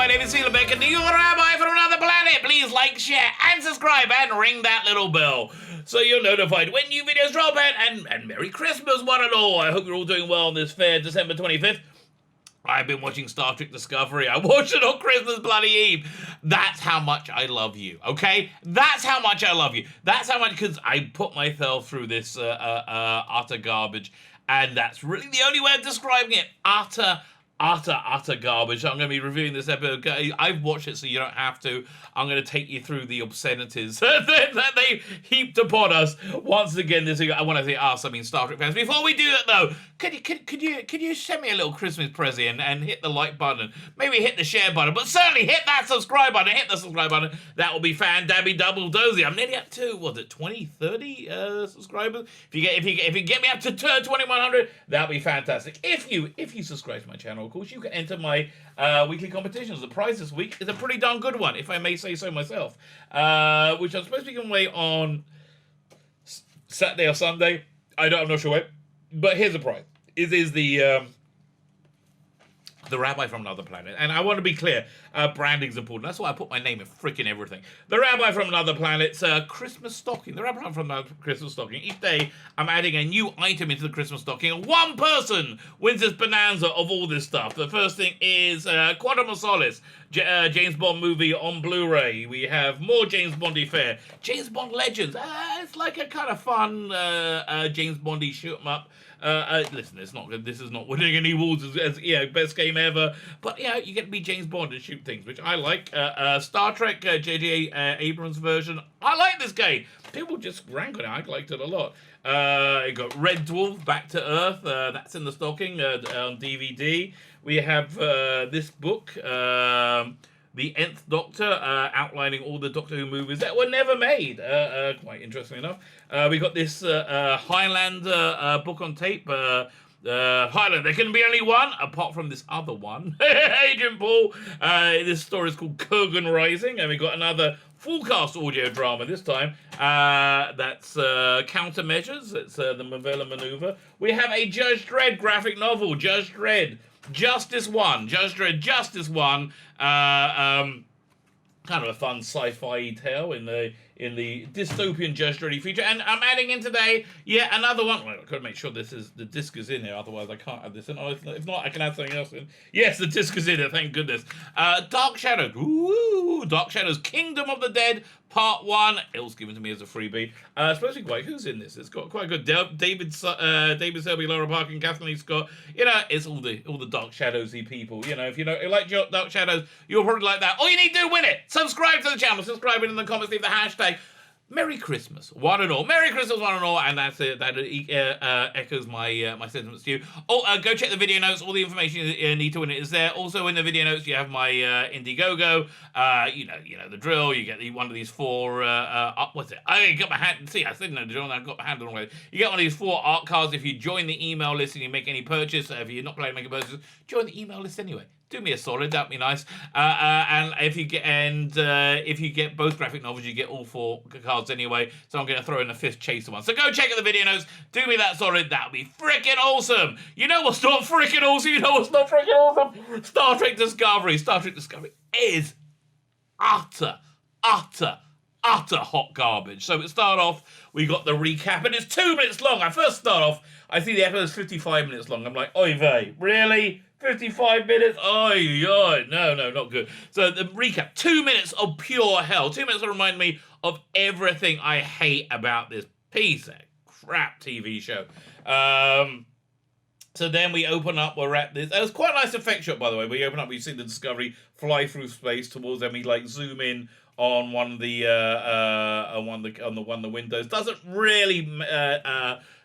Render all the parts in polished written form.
My name is Felix and you're the Rabbi from another planet. Please like, share, and subscribe, and ring that little bell so you're notified when new videos drop. And Merry Christmas, one and all. I hope you're all doing well on this fair December 25th. I've been watching Star Trek Discovery. I watched it on Christmas bloody Eve. That's how much I love you, okay? That's how much I love you. That's how much, because I put myself through this utter garbage, and that's really the only way of describing it. Utter garbage. I'm going to be reviewing this episode. I've watched it so you don't have to. I'm going to take you through the obscenities that they heaped upon us once again this week. I want to say us, I mean Star Trek fans. Before we do that though, could you send me a little Christmas present and hit the like button? Maybe hit the share button, but certainly hit that subscribe button. Hit the subscribe button. That will be fan-dabby double dozy. I'm nearly up to, 20, 30 subscribers? If you get me up to 2100, that'll be fantastic. If you subscribe to my channel, of course, you can enter my weekly competitions. The prize this week is a pretty darn good one, if I may say so myself, which I'm supposed to be giving away on Saturday or Sunday. I'm not sure when, but here's the prize. It is the Rabbi from Another Planet. And I want to be clear, branding's important. That's why I put my name in freaking everything. The Rabbi from Another Planet's Christmas stocking. The Rabbi from Another Christmas stocking. Each day, I'm adding a new item into the Christmas stocking, and one person wins this bonanza of all this stuff. The first thing is Quantum of Solace, James Bond movie on Blu-ray. We have more James Bondy fare. James Bond Legends. It's like a kind of fun James Bondy shoot 'em up. Listen, it's not good. This is not winning any awards as best game ever. But you get to be James Bond and shoot things, which I like. Star Trek J.J. Abrams version. I like this game. People just rank on it. I liked it a lot. You got Red Dwarf, Back to Earth. That's in the stocking on DVD. We have this book. The Nth Doctor, outlining all the Doctor Who movies that were never made. Quite interesting enough. We got this Highlander book on tape. Highlander, there can be only one, apart from this other one. Agent Paul. This story is called Kurgan Rising. And we got another full cast audio drama this time. That's Countermeasures. It's the Movellan Manoever. We have a Judge Dredd graphic novel. Judge Dredd. Justice 1. Judge Dredd Justice 1. Kind of a fun sci-fi tale in the dystopian Judge Dredd feature. And I'm adding in today yet another one. Well, I've got to make sure the disc is in here, otherwise I can't add this in. Oh, if not, I can add something else in. Yes, the disc is in here, thank goodness. Dark Shadows. Ooh, Dark Shadows. Kingdom of the Dead, Part 1. It was given to me as a freebie. Supposed to be quite, who's in this? It's got quite good. David Selby, Laura Parker, and Kathleen Scott. It's all the Dark Shadowsy people. If you like Dark Shadows, you'll probably like that. All you need to do, win it. Subscribe to the channel. Subscribe in the comments. Leave the hashtag Merry Christmas, one and all. Merry Christmas, one and all. And that's it. That echoes my my sentiments to you. Go check the video notes. All the information you need to win it is there. Also in the video notes, you have my Indiegogo. You know the drill. You get one of these four. What's it? I got my hand. See, I said no drill, and I got my hand on the way. You get one of these 4 art cards if you join the email list and you make any purchase. If you're not planning to make a purchase, join the email list anyway. Do me a solid, that'd be nice. And if you get both graphic novels, you get all 4 cards anyway. So I'm going to throw in a 5th chaser one. So go check out the video notes. Do me that solid. That'd be freaking awesome. You know what's not freaking awesome? You know what's not freaking awesome? Star Trek Discovery. Star Trek Discovery is utter hot garbage. So we start off. We got the recap, and it's 2 minutes long. I first start off. I see the episode's 55 minutes long. I'm like, oy vey, really? 55 minutes? Oh, no, not good. So the recap, 2 minutes of pure hell. 2 minutes to remind me of everything I hate about this piece of crap TV show. So then we open up, we're at this. It was quite a nice effect shot, by the way. We open up, we see the Discovery fly through space towards them. We zoom in on one of the windows. Doesn't really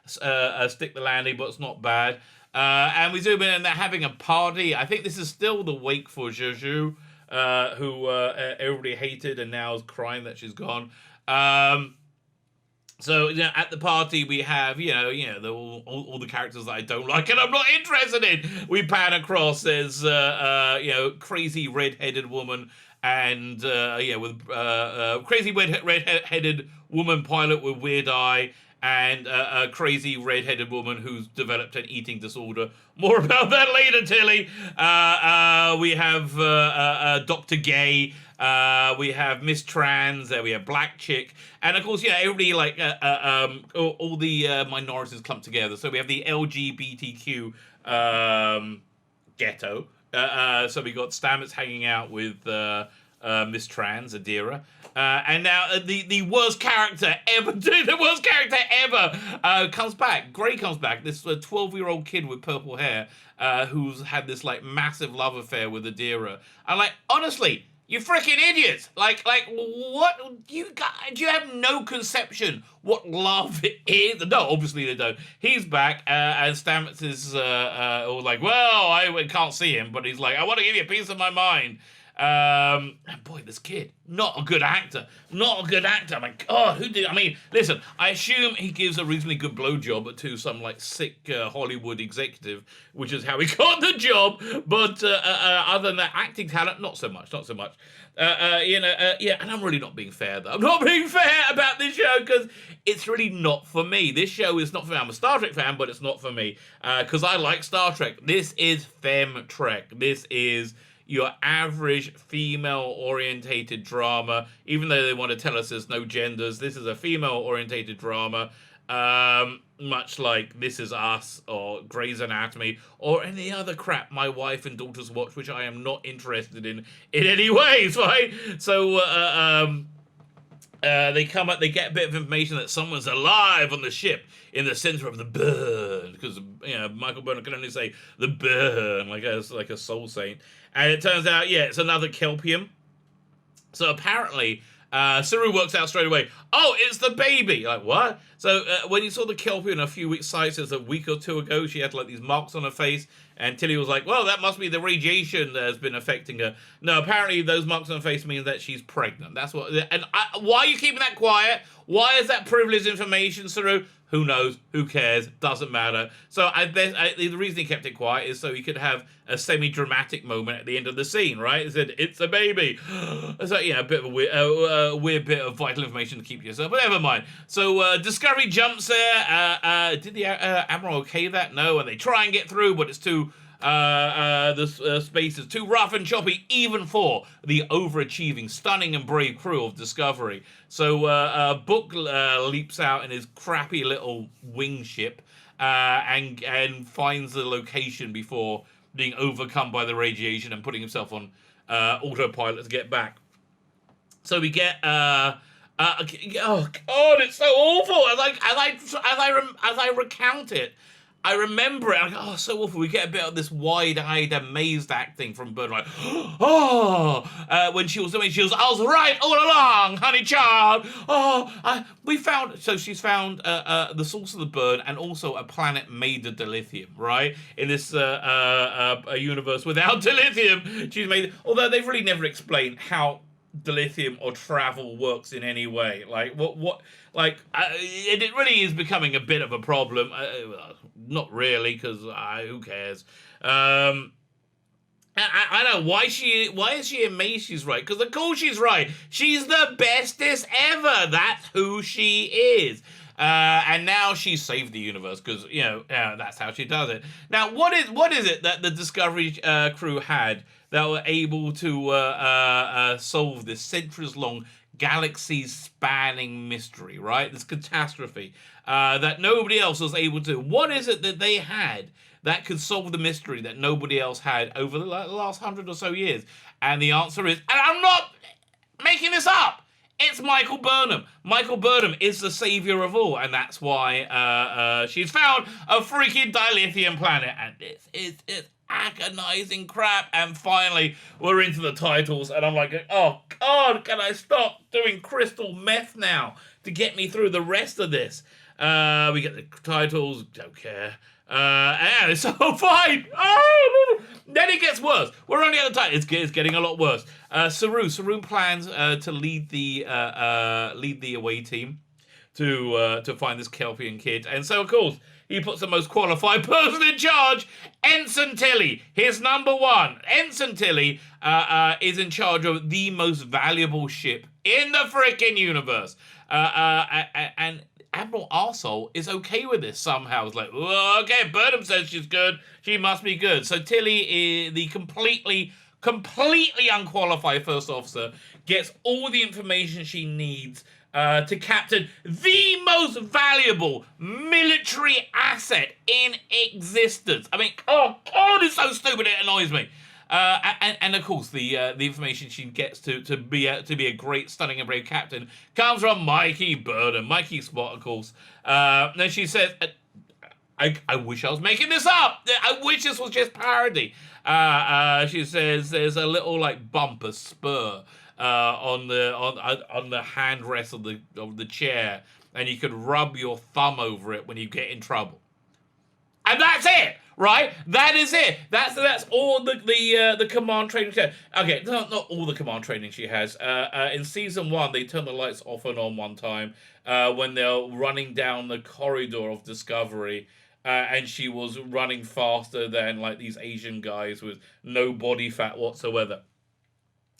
stick the landing, but it's not bad. And we zoom in and they're having a party. I think this is still the wake for Juju, who everybody hated and now is crying that she's gone. So at the party we have all the characters that I don't like and I'm not interested in. We pan across. There's crazy red-headed woman and crazy red-headed woman pilot with weird eye. and a crazy red-headed woman who's developed an eating disorder. More about that later, Tilly. We have Dr. Gay. We have Miss Trans. We have Black Chick. And, of course, everybody, like, all the minorities clumped together. So we have the LGBTQ ghetto. So we got Stamets hanging out with Miss Trans, Adira. And now the worst character ever, the worst character ever comes back. Grey comes back, this 12-year-old kid with purple hair who's had this, like, massive love affair with Adira. I'm like, honestly, you freaking idiots! Like, what? Do you have no conception what love is? No, obviously they don't. He's back, and Stamets is all like, well, I can't see him, but he's like, I want to give you a piece of my mind. And boy, this kid, not a good actor. Not a good actor. My God, who did? I mean, listen, I assume he gives a reasonably good blowjob to some, like, sick Hollywood executive, which is how he got the job. But other than that, acting talent, not so much. Not so much. Yeah, and I'm really not being fair, though. I'm not being fair about this show because it's really not for me. This show is not for me. I'm a Star Trek fan, but it's not for me because I like Star Trek. This is Femme Trek. This is your average female-orientated drama. Even though they want to tell us there's no genders, this is a female-orientated drama, much like This Is Us or Grey's Anatomy or any other crap my wife and daughters watch, which I am not interested in any ways, right? So they come up, they get a bit of information that someone's alive on the ship in the center of the burn, because Michael Burnham can only say the burn like a soul saint. And it turns out, it's another Kelpian. So apparently, Saru works out straight away, oh, it's the baby. Like, what? So when you saw the Kelpian a few weeks a week or two ago, she had like these marks on her face, and Tilly was like, well, that must be the radiation that has been affecting her. No, apparently those marks on her face mean that she's pregnant. That's what. And why are you keeping that quiet? Why is that privileged information, Saru? Who knows? Who cares? Doesn't matter. So the reason he kept it quiet is so he could have a semi-dramatic moment at the end of the scene, right? He said, it's a baby. So, a bit of a weird bit of vital information to keep yourself, but never mind. So Discovery jumps there. Did the Admiral okay that? No, and they try and get through, but it's too... the space is too rough and choppy, even for the overachieving, stunning, and brave crew of Discovery. So Book leaps out in his crappy little wing ship and finds the location before being overcome by the radiation and putting himself on autopilot to get back. So we get oh God, it's so awful. As I recount it, I remember it. I'm like, oh, so awful. We get a bit of this wide-eyed, amazed acting from Burnham. Like, when she was doing, I was right all along, honey child. She's found the source of the burn and also a planet made of dilithium, right? In this a universe without dilithium, she's made. Although they've really never explained how dilithium or travel works in any way. Like it really is becoming a bit of a problem. Not really, because who cares? I know why is she amazed she's right? Because of course she's right. She's the bestest ever. That's who she is. And now she's saved the universe because that's how she does it. Now, what is it that the Discovery crew had that were able to solve this centuries-long, galaxy-spanning mystery, right? This catastrophe that nobody else was able to. What is it that they had that could solve the mystery that nobody else had over the last 100 or so years? And the answer is, and I'm not making this up, it's Michael Burnham. Michael Burnham is the savior of all, and that's why she's found a freaking dilithium planet, and it's agonizing crap. And finally, we're into the titles, and I'm like, oh God, can I stop doing crystal meth now to get me through the rest of this? We get the titles, don't care. And it's so fine. Oh, then it gets worse. We're only at the title. It's getting a lot worse. Saru plans to lead the away team to find this Kelpian kid, and so of course he puts the most qualified person in charge, Ensign Tilly, his number one. Ensign Tilly is in charge of the most valuable ship in the freaking universe, and Admiral Arsehole is okay with this somehow. It's like, well, okay, Burnham says she's good, she must be good. So Tilly, is the completely unqualified first officer, gets all the information she needs to captain the most valuable military asset in existence. I mean, oh God, it's so stupid, it annoys me. And of course, the information she gets to be a great, stunning, and brave captain comes from Mikey Burnham, Mikey Spot, of course. Then she says, I wish I was making this up. I wish this was just parody. She says there's a little like bump, a spur on the handrest of the chair, and you could rub your thumb over it when you get in trouble. And that's it, right? That is it. That's all the command training she has. Okay, not all the command training she has. In season 1, they turn the lights off and on one time when they're running down the corridor of Discovery, and she was running faster than like these Asian guys with no body fat whatsoever.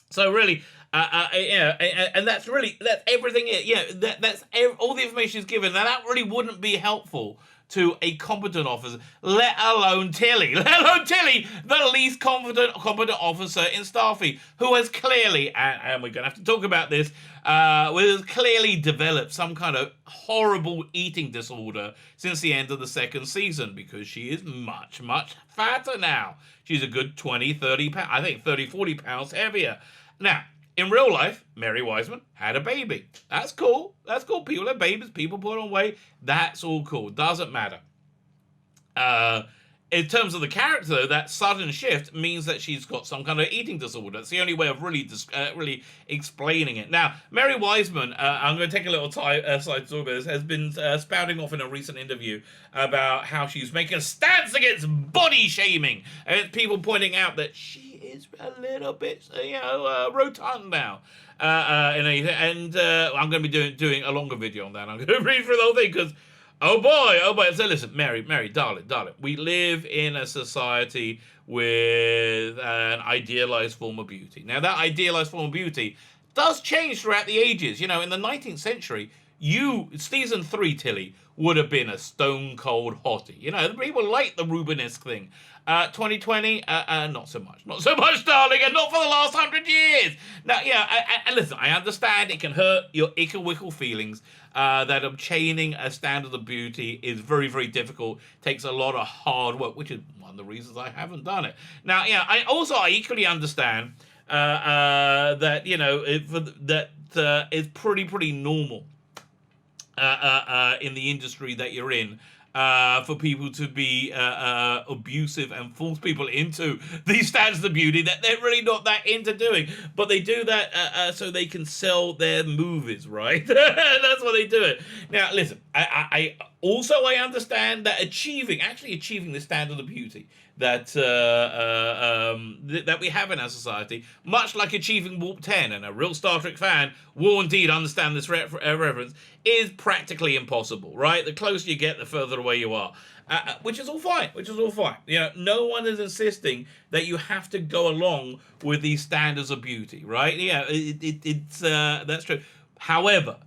So really, and that's everything. That's all the information she's given. Now that really wouldn't be helpful to a competent officer, let alone Tilly, the least competent officer in Starfleet, who has clearly, and we're going to have to talk about this, has clearly developed some kind of horrible eating disorder since the end of the second season, because she is much, much fatter now. She's a good 20, 30 pounds, I think 30, 40 pounds heavier. Now, in real life, Mary Wiseman had a baby. That's cool. People have babies. People put on weight. That's all cool. Doesn't matter. In terms of the character, though, that sudden shift means that she's got some kind of eating disorder. That's the only way of really explaining it. Now, Mary Wiseman, I'm going to take a little side talk about this, has been spouting off in a recent interview about how she's making a stance against body shaming. And people pointing out that she is a little bit, rotund now. And I'm going to be doing a longer video on that. I'm going to read through the whole thing because, oh boy. So listen, Mary, darling, we live in a society with an idealized form of beauty. Now, that idealized form of beauty does change throughout the ages. You know, in the 19th century, season 3, Tilly, would have been a stone cold hottie. You know, people like the Rubenesque thing. 2020, not so much, darling, and not for the last 100 years. Now, and listen, I understand it can hurt your ickle-wickle feelings, that obtaining a standard of beauty is very, very difficult, takes a lot of hard work, which is one of the reasons I haven't done it. Now, I equally understand that, it's pretty normal in the industry that you're in, for people to be abusive and force people into these standards of beauty that they're really not that into doing. But they do that so they can sell their movies, right? That's why they do it. Now, listen, I understand that achieving the standard of beauty that we have in our society, much like achieving Warp 10, and a real Star Trek fan will indeed understand this reference, is practically impossible, right? The closer you get, the further away you are. Which is all fine. You know, no one is insisting that you have to go along with these standards of beauty, right? Yeah, it's that's true. However,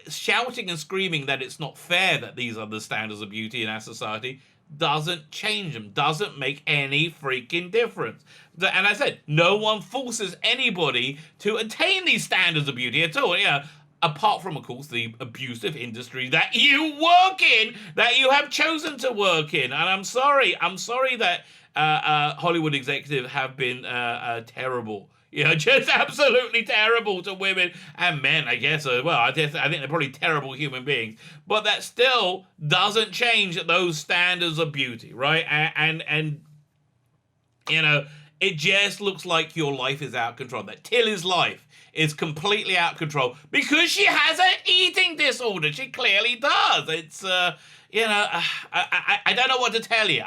shouting and screaming that it's not fair that these are the standards of beauty in our society doesn't change them, doesn't make any freaking difference. And I said, no one forces anybody to attain these standards of beauty at all. Yeah. Apart from, of course, the abusive industry that you work in, that you have chosen to work in. And I'm sorry that Hollywood executives have been terrible. You know, just absolutely terrible to women and men, I guess, as well. I think they're probably terrible human beings. But that still doesn't change those standards of beauty, right? And you know, it just looks like your life is out of control. That Tilly's life is completely out of control because she has an eating disorder. She clearly does. It's, I don't know what to tell you.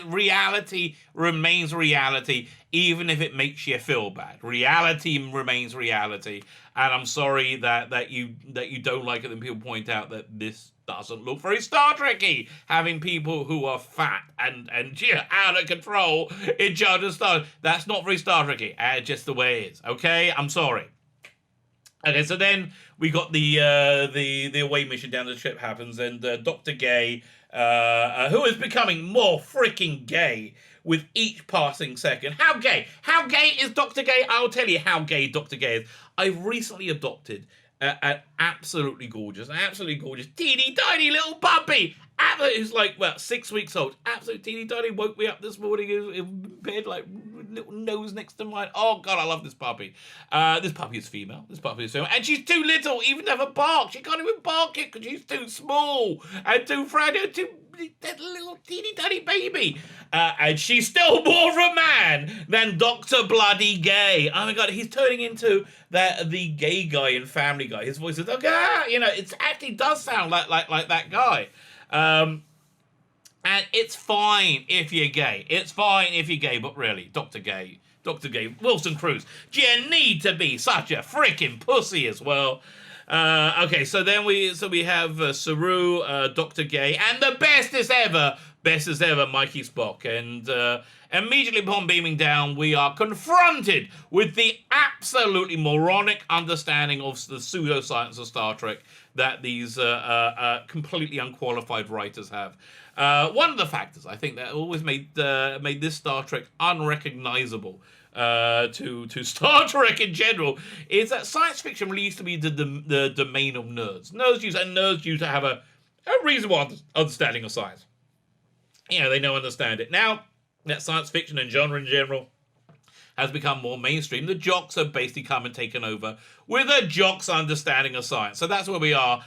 Reality remains reality, even if it makes you feel bad. Reality remains reality. And I'm sorry that you don't like it and people point out that this doesn't look very Star Trek-y, having people who are fat and out of control in charge of Star Trek. That's not very Star Trek-y. Just the way it is. Okay? I'm sorry. Okay, so then we got the away mission down the ship happens, and Dr. Gay, who is becoming more freaking gay with each passing second. How gay? How gay is Dr. Gay? I'll tell you how gay Dr. Gay is. I recently adopted an absolutely gorgeous, teeny tiny little puppy. Who's like, well, 6 weeks old. Absolute teeny tiny. Woke me up this morning in bed, like little nose next to mine. Oh God, I love this puppy. This puppy is female. And she's too little even to have a bark. She can't even bark it because she's too small and too fragile, that little teeny tiny baby. And she's still more of a man than Dr. Bloody Gay. Oh my God, he's turning into the gay guy in Family Guy. His voice is like, it actually does sound like that guy. And it's fine if you're gay. It's fine if you're gay, but really, Dr. Gay, Wilson Cruz, do you need to be such a freaking pussy as well? Okay, so then we have Saru, Dr. Gay, and the bestest ever, Mikey Spock. And immediately upon beaming down, we are confronted with the absolutely moronic understanding of the pseudoscience of Star Trek that these completely unqualified writers have. One of the factors I think that always made this Star Trek unrecognizable to Star Trek in general is that science fiction really used to be the domain of nerds. Nerds used to have a reasonable understanding of science. They know understand it. Now that science fiction and genre in general has become more mainstream, the jocks have basically come and taken over with a jock's understanding of science. So that's where we are.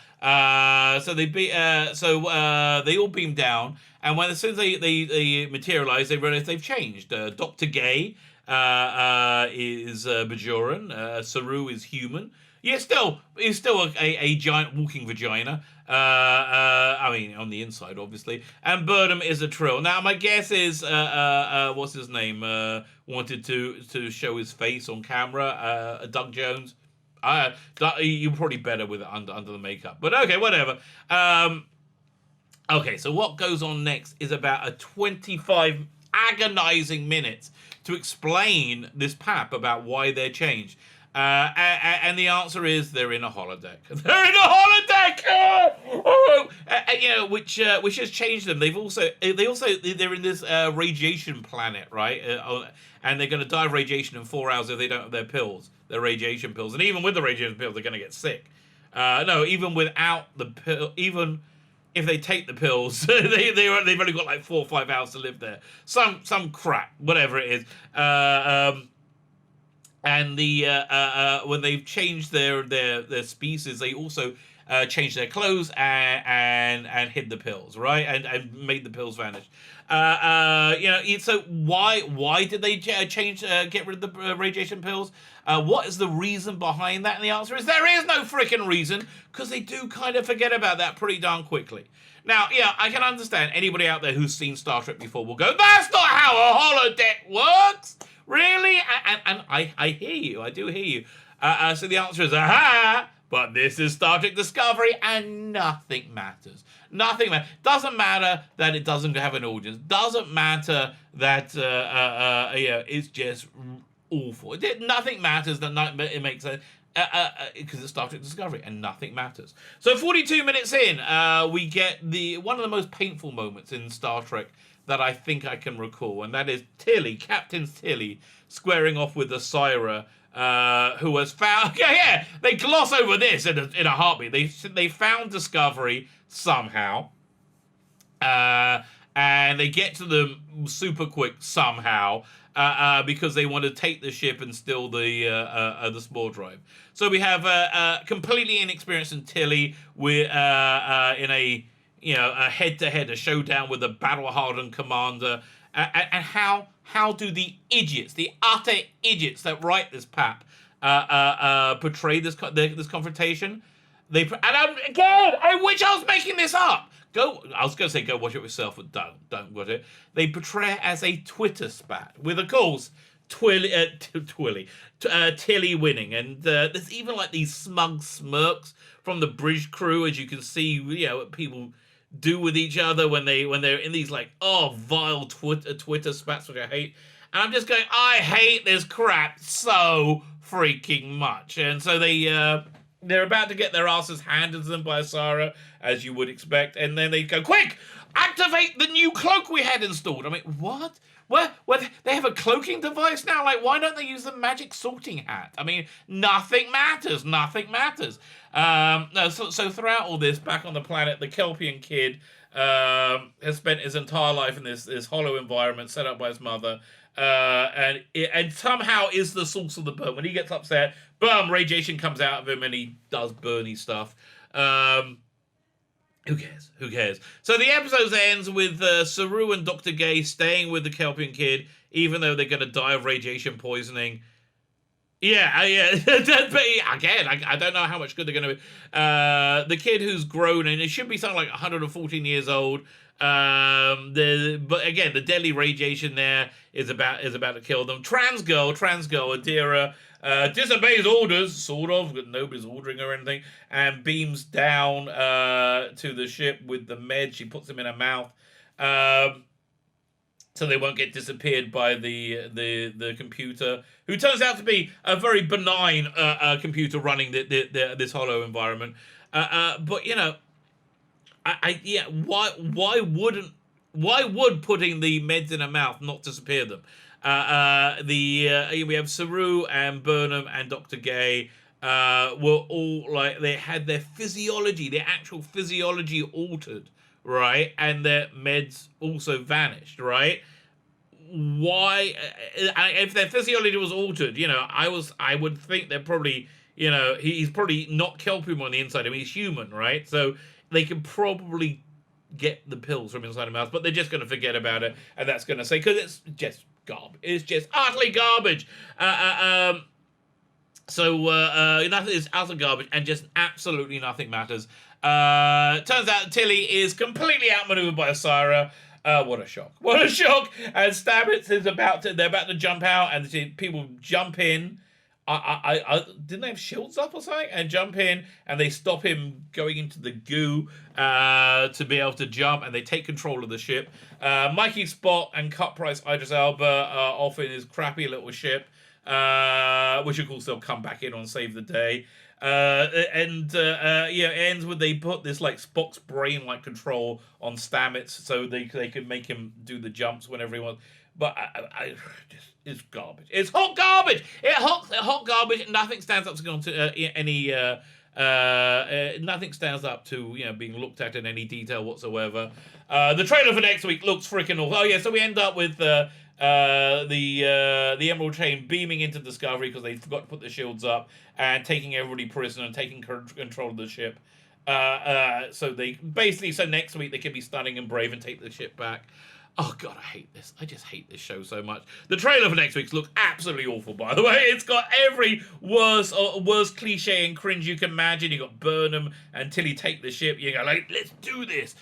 So they all beam down, and as soon as they materialize, they realize they've changed. Dr. Gay is Bajoran. Saru is human. He's still a giant walking vagina. On the inside, obviously. And Burnham is a Trill. Now, my guess is, what's his name? Wanted to show his face on camera. Doug Jones. You're probably better with it under the makeup. But okay, whatever. Okay, so what goes on next is about a 25 agonizing minutes to explain this pap about why they're changed. And the answer is they're in a holodeck. They're in a holodeck, which has changed them. They're in this radiation planet, right? And they're going to die of radiation in 4 hours if they don't have their radiation pills. And even with the radiation pills, they're going to get sick. Even without the pill, even if they take the pills, they've only got like 4 or 5 hours to live there. Some crap, whatever it is. And when they've changed their species, they also changed their clothes and hid the pills, right? And made the pills vanish. So why did they change? Get rid of the radiation pills? What is the reason behind that? And the answer is there is no freaking reason, because they do kind of forget about that pretty darn quickly. Now, I can understand anybody out there who's seen Star Trek before will go, that's not how a holodeck works. Really? And I hear you. I do hear you. So the answer is, aha! But this is Star Trek Discovery, and nothing matters. Nothing matters. Doesn't matter that it doesn't have an audience. Doesn't matter that it's just awful. Nothing matters that it makes sense. Because it's Star Trek Discovery, and nothing matters. So 42 minutes in, we get one of the most painful moments in Star Trek that I think I can recall, and that is Captain Tilly, squaring off with the Syra, who has found... Yeah, they gloss over this in a heartbeat. They found Discovery somehow, and they get to them super quick somehow, because they want to take the ship and steal the spore drive. So we have completely inexperienced Tilly in a head-to-head, a showdown with a battle-hardened commander. And how do the utter idiots that write this pap, portray this confrontation? I wish I was making this up. I was going to say go watch it yourself, but don't watch it. They portray it as a Twitter spat, with, of course, Tilly winning. And there's even like these smug smirks from the bridge crew, as you can see, what people do with each other when they're in these like vile Twitter spats, which I hate. And I'm just going, I hate this crap so freaking much. And so they're about to get their asses handed to them by Asara, as you would expect, and then they go, quick, activate the new cloak we had installed. I mean, what? What? They have a cloaking device now? Like, why don't they use the magic sorting hat? I mean, nothing matters. Nothing matters. No, so throughout all this, back on the planet, the Kelpian kid has spent his entire life in this hollow environment set up by his mother, and somehow is the source of the burn. When he gets upset, boom, radiation comes out of him, and he does burny stuff. Who cares? Who cares? So the episode ends with Saru and Dr. Gay staying with the Kelpian kid, even though they're going to die of radiation poisoning. Yeah. Again, I don't know how much good they're going to be. The kid who's grown, and it should be something like 114 years old. But again, the deadly radiation there is about to kill them. Trans girl, Adira, disobeys orders, sort of, but nobody's ordering her or anything, and beams down to the ship with the med. She puts them in her mouth, so they won't get disappeared by the computer, who turns out to be a very benign computer running this hollow environment. But you know, why would putting the meds in her mouth not disappear them? We have Saru and Burnham and Dr. Gay were all like, they had their actual physiology altered, right? And their meds also vanished, right? Why? If their physiology was altered, you know, I would think they're probably, you know, he's probably not Kelpian on the inside. I mean, he's human, right? So they can probably get the pills from inside the mouth, but they're just going to forget about it, and that's going to say, because it's just garbage. It's just utterly garbage. So nothing is utter garbage, and just absolutely nothing matters. Turns out Tilly is completely outmaneuvered by Asara. What a shock. What a shock. And Stamets is they're about to jump out, and people jump in. Didn't they have shields up or something? And jump in, and they stop him going into the goo to be able to jump, and they take control of the ship. Mikey Spot and Cut Price Idris Elba are off in his crappy little ship, which of course they'll come back in on Save the Day. It ends with they put this like Spock's brain like control on Stamets, so they can make him do the jumps whenever he wants. But it's garbage. It's hot garbage. Hot garbage. Nothing stands up to nothing stands up to, you know, being looked at in any detail whatsoever. The trailer for next week looks freaking awful. Oh yeah, so we end up with the Emerald Chain beaming into Discovery because they forgot to put the shields up, and taking everybody prisoner and taking control of the ship. So next week they can be stunning and brave and take the ship back. Oh God, I hate this. I just hate this show so much. The trailer for next week's looks absolutely awful, by the way. It's got every worst cliche and cringe you can imagine. You got Burnham and Tilly take the ship. You go like, let's do this.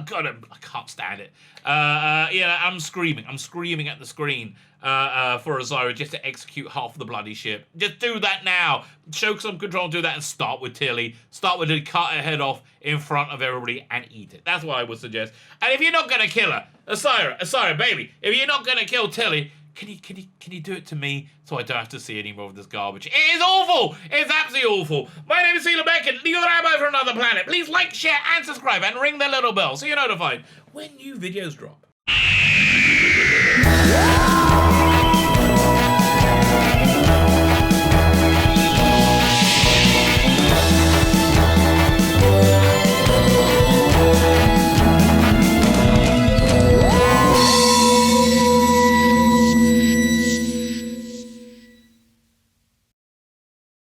God, I can't stand it. I'm screaming. I'm screaming at the screen for Azira just to execute half the bloody ship. Just do that now. Show some control, do that, and start with Tilly. Start with her, cut her head off in front of everybody and eat it. That's what I would suggest. And if you're not gonna kill her, Asira, baby, if you're not gonna kill Tilly, can you do it to me so I don't have to see any more of this garbage? It is awful. It's absolutely awful. My name is Sheila Beckett, your Rabbi from another planet. Please like, share, and subscribe, and ring the little bell so you're notified when new videos drop.